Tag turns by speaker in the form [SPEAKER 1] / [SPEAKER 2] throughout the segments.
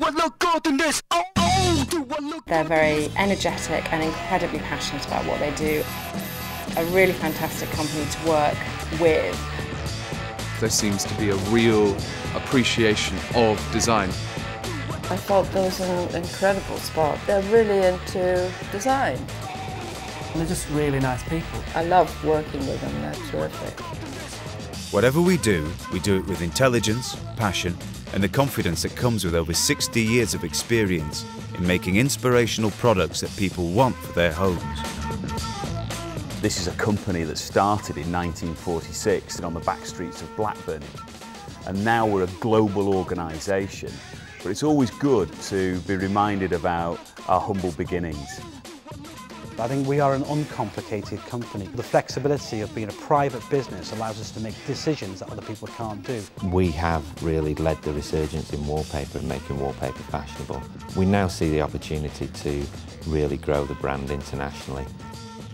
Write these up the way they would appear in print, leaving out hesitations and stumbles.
[SPEAKER 1] I look good in this? Oh, do I look
[SPEAKER 2] They're very energetic and incredibly passionate about what they do. A really fantastic company to work with.
[SPEAKER 3] There seems to be a real appreciation of design.
[SPEAKER 4] I thought there was an incredible spot. They're really into design.
[SPEAKER 5] They're just really nice people.
[SPEAKER 4] I love working with them, they're terrific.
[SPEAKER 6] Whatever we do it with intelligence, passion, and the confidence that comes with over 60 years of experience in making inspirational products that people want for their homes.
[SPEAKER 7] This is a company that started in 1946 on the back streets of Blackburn, and now we're a global organisation. But it's always good to be reminded about our humble beginnings.
[SPEAKER 5] I think we are an uncomplicated company. The flexibility of being a private business allows us to make decisions that other people can't do.
[SPEAKER 8] We have really led the resurgence in wallpaper and making wallpaper fashionable. We now see the opportunity to really grow the brand internationally.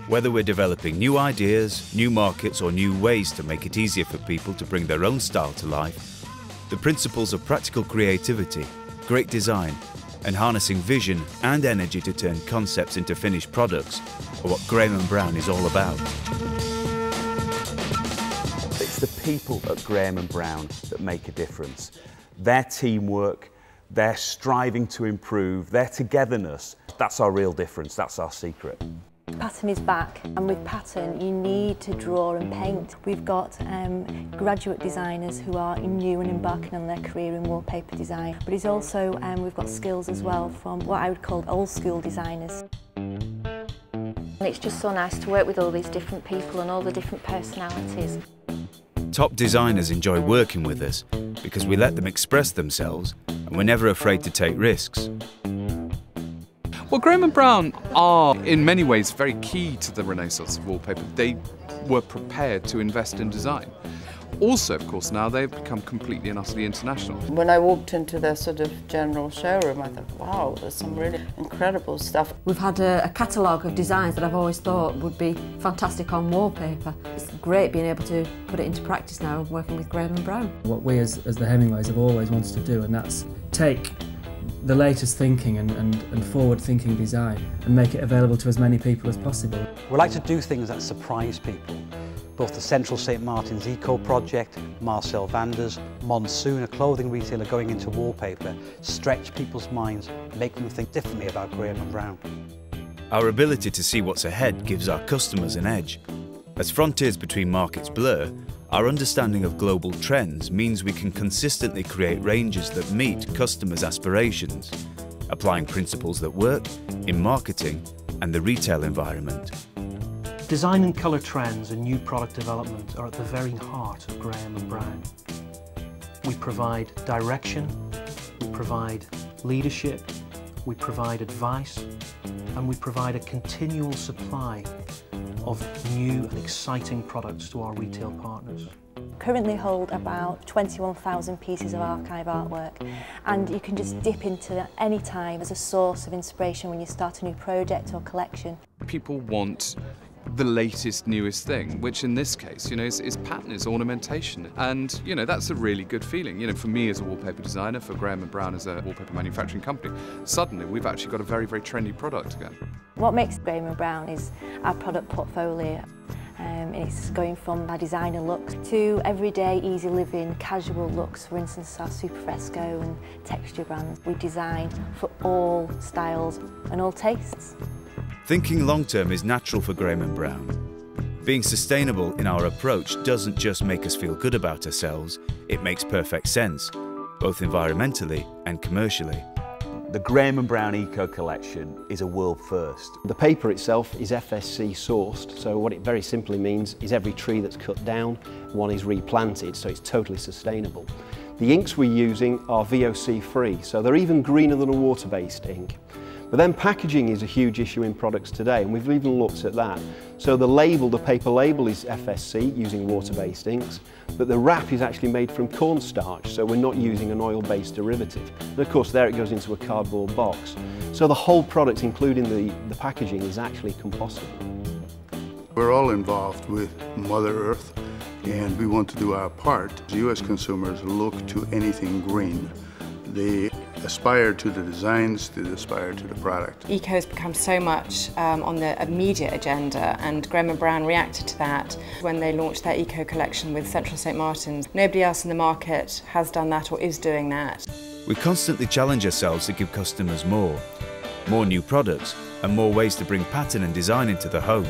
[SPEAKER 6] Whether we're developing new ideas, new markets, or new ways to make it easier for people to bring their own style to life, the principles of practical creativity, great design, and harnessing vision and energy to turn concepts into finished products are what Graham & Brown is all about.
[SPEAKER 7] It's the people at Graham & Brown that make a difference. Their teamwork, their striving to improve, their togetherness, that's our real difference, that's our secret.
[SPEAKER 9] Pattern is back, and with pattern you need to draw and paint. We've got graduate designers who are new and embarking on their career in wallpaper design, but it's also we've got skills as well from what I would call old school designers. And it's just so nice to work with all these different people and all the different personalities.
[SPEAKER 6] Top designers enjoy working with us because we let them express themselves and we're never afraid to take risks.
[SPEAKER 3] Well, Graham & Brown are, in many ways, very key to the renaissance of wallpaper. They were prepared to invest in design. Also, of course, now they've become completely and utterly international.
[SPEAKER 4] When I walked into their sort of general showroom, I thought, wow, there's some really incredible stuff.
[SPEAKER 10] We've had a catalogue of designs that I've always thought would be fantastic on wallpaper. It's great being able to put it into practice now, working with Graham & Brown.
[SPEAKER 11] What we as the Hemingways have always wanted to do, and that's take the latest thinking and forward-thinking design and make it available to as many people as possible.
[SPEAKER 5] We like to do things that surprise people. Both the Central St Martin's Eco Project, Marcel Wanders, Monsoon, a clothing retailer going into wallpaper, stretch people's minds, make them think differently about Graham & Brown.
[SPEAKER 6] Our ability to see what's ahead gives our customers an edge. As frontiers between markets blur, our understanding of global trends means we can consistently create ranges that meet customers' aspirations, applying principles that work in marketing and the retail environment.
[SPEAKER 12] Design and colour trends and new product development are at the very heart of Graham & Brown. We provide direction, we provide leadership, we provide advice, and we provide a continual supply of new and exciting products to our retail partners.
[SPEAKER 9] Currently hold about 21,000 pieces of archive artwork, and you can just dip into it any time as a source of inspiration when you start a new project or collection.
[SPEAKER 3] People want the latest, newest thing, which in this case, is pattern, is ornamentation. And, that's a really good feeling. For me as a wallpaper designer, for Graham & Brown as a wallpaper manufacturing company, suddenly we've actually got a very, very trendy product again.
[SPEAKER 9] What makes Graham & Brown is our product portfolio. It's going from our designer looks to everyday, easy living, casual looks. For instance, our super fresco and texture brands. We design for all styles and all tastes.
[SPEAKER 6] Thinking long-term is natural for Graham & Brown. Being sustainable in our approach doesn't just make us feel good about ourselves, it makes perfect sense, both environmentally and commercially.
[SPEAKER 7] The Graham & Brown Eco Collection is a world first.
[SPEAKER 13] The paper itself is FSC sourced, so what it very simply means is every tree that's cut down, one is replanted, so it's totally sustainable. The inks we're using are VOC free, so they're even greener than a water-based ink. But then packaging is a huge issue in products today, and we've even looked at that. So the label, the paper label, is FSC using water-based inks, but the wrap is actually made from cornstarch, so we're not using an oil-based derivative. And of course there it goes into a cardboard box. So the whole product, including the packaging, is actually compostable.
[SPEAKER 14] We're all involved with Mother Earth and we want to do our part. US consumers look to anything green. They aspire to the designs, they aspire to the product.
[SPEAKER 2] Eco has become so much on the immediate agenda, and Graham & Brown reacted to that when they launched their eco collection with Central St Martin's. Nobody else in the market has done that or is doing that.
[SPEAKER 6] We constantly challenge ourselves to give customers more new products and more ways to bring pattern and design into the home.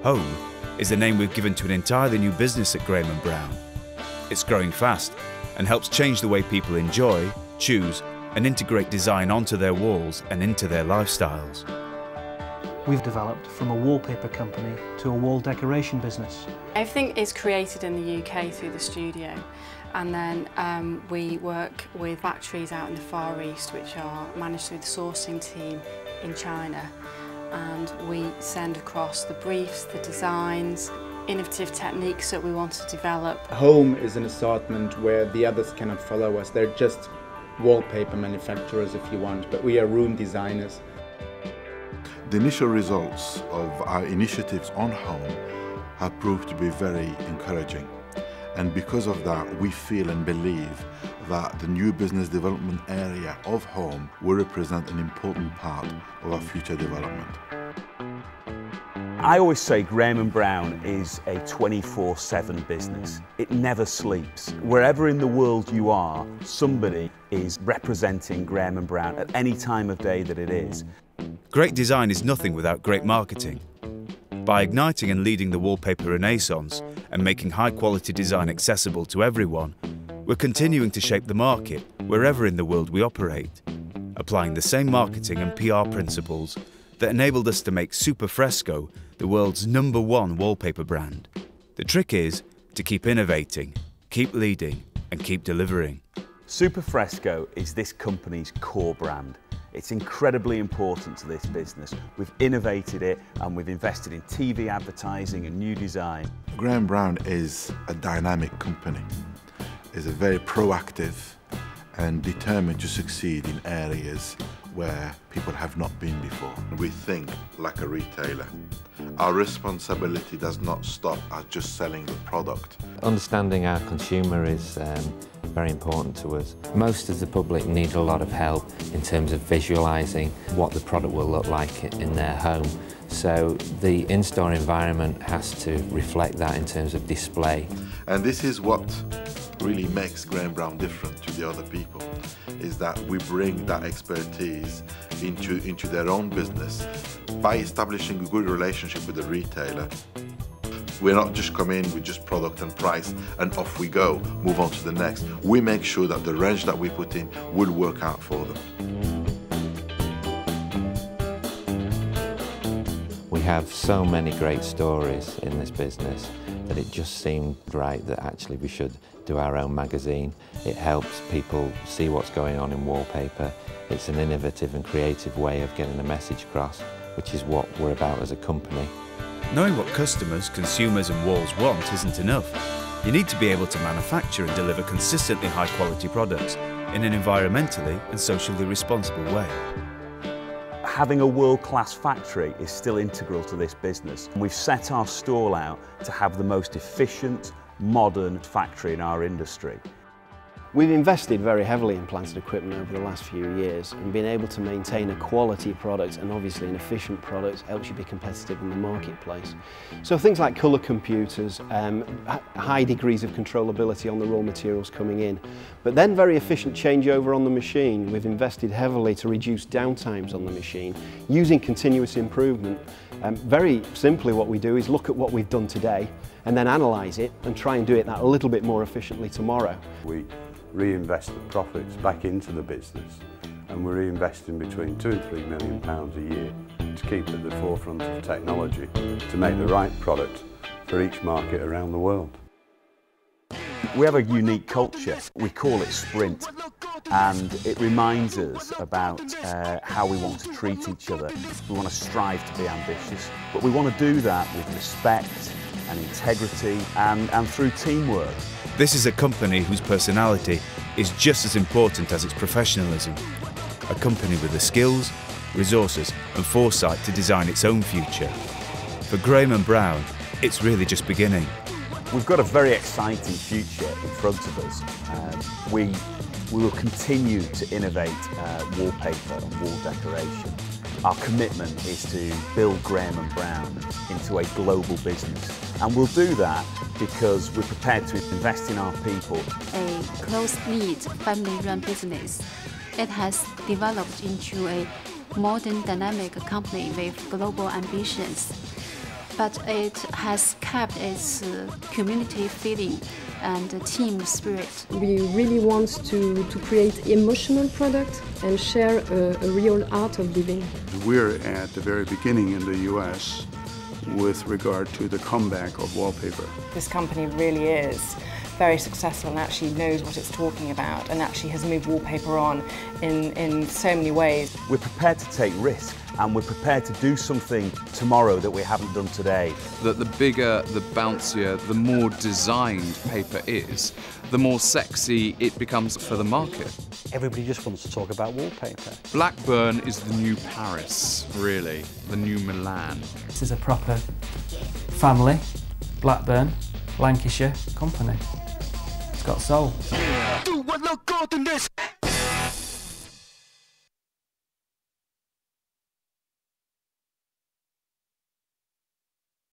[SPEAKER 6] Home is the name we've given to an entirely new business at Graham & Brown. It's growing fast and helps change the way people enjoy, choose and integrate design onto their walls and into their lifestyles.
[SPEAKER 12] We've developed from a wallpaper company to a wall decoration business.
[SPEAKER 15] Everything is created in the UK through the studio, and then we work with factories out in the Far East which are managed through the sourcing team in China, and we send across the briefs, the designs, innovative techniques that we want to develop.
[SPEAKER 16] Home is an assortment where the others cannot follow us. They're just wallpaper manufacturers if you want, but we are room designers.
[SPEAKER 17] The initial results of our initiatives on home have proved to be very encouraging, and because of that we feel and believe that the new business development area of home will represent an important part of our future development.
[SPEAKER 7] I always say Graham & Brown is a 24/7 business. It never sleeps. Wherever in the world you are, somebody is representing Graham & Brown at any time of day that it is.
[SPEAKER 6] Great design is nothing without great marketing. By igniting and leading the wallpaper renaissance and making high-quality design accessible to everyone, we're continuing to shape the market wherever in the world we operate, applying the same marketing and PR principles that enabled us to make Super Fresco the world's #1 wallpaper brand. The trick is to keep innovating, keep leading and keep delivering.
[SPEAKER 7] Super Fresco is this company's core brand. It's incredibly important to this business. We've innovated it and we've invested in TV advertising and new design.
[SPEAKER 17] Graham & Brown is a dynamic company. It's a very proactive and determined to succeed in areas where people have not been before. We think like a retailer. Our responsibility does not stop at just selling the product.
[SPEAKER 8] Understanding our consumer is very important to us. Most of the public need a lot of help in terms of visualising what the product will look like in their home. So the in-store environment has to reflect that in terms of display.
[SPEAKER 17] And this is what really makes Graham & Brown different to the other people, is that we bring that expertise into their own business by establishing a good relationship with the retailer. We're not just come in with just product and price and off we go, move on to the next. We make sure that the range that we put in will work out for them.
[SPEAKER 8] We have so many great stories in this business that it just seemed right that actually we should do our own magazine. It helps people see what's going on in wallpaper. It's an innovative and creative way of getting a message across, which is what we're about as a company.
[SPEAKER 6] Knowing what customers, consumers and walls want isn't enough. You need to be able to manufacture and deliver consistently high quality products in an environmentally and socially responsible way.
[SPEAKER 7] Having a world-class factory is still integral to this business. We've set our stall out to have the most efficient, modern factory in our industry.
[SPEAKER 13] We've invested very heavily in plant and equipment over the last few years, and being able to maintain a quality product and obviously an efficient product helps you be competitive in the marketplace. So things like colour computers, high degrees of controllability on the raw materials coming in, but then very efficient changeover on the machine. We've invested heavily to reduce downtimes on the machine, using continuous improvement. Very simply what we do is look at what we've done today and then analyse it and try and do it that a little bit more efficiently tomorrow.
[SPEAKER 18] We reinvest the profits back into the business, and we're reinvesting between £2 and £3 million a year to keep at the forefront of technology to make the right product for each market around the world.
[SPEAKER 7] We have a unique culture. We call it Sprint, and it reminds us about how we want to treat each other. We want to strive to be ambitious, but we want to do that with respect and integrity and through teamwork.
[SPEAKER 6] This is a company whose personality is just as important as its professionalism. A company with the skills, resources and foresight to design its own future. For Graham & Brown, it's really just beginning.
[SPEAKER 7] We've got a very exciting future in front of us. We will continue to innovate wallpaper and wall decoration. Our commitment is to build Graham & Brown into a global business, and we'll do that because we're prepared to invest in our people.
[SPEAKER 19] A close-knit, family-run business. It has developed into a modern, dynamic company with global ambitions, but it has kept its community feeling and team spirit.
[SPEAKER 20] We really want to create emotional product and share a real art of living.
[SPEAKER 14] We're at the very beginning in the US with regard to the comeback of wallpaper.
[SPEAKER 2] This company really is very successful and actually knows what it's talking about and actually has moved wallpaper on in so many ways.
[SPEAKER 7] We're prepared to take risks and we're prepared to do something tomorrow that we haven't done today.
[SPEAKER 3] That the bigger, the bouncier, the more designed paper is, the more sexy it becomes for the market.
[SPEAKER 5] Everybody just wants to talk about wallpaper.
[SPEAKER 3] Blackburn is the new Paris, really, the new Milan.
[SPEAKER 11] This is a proper family, Blackburn, Lancashire company. It's got soul.
[SPEAKER 1] Do I look good in this?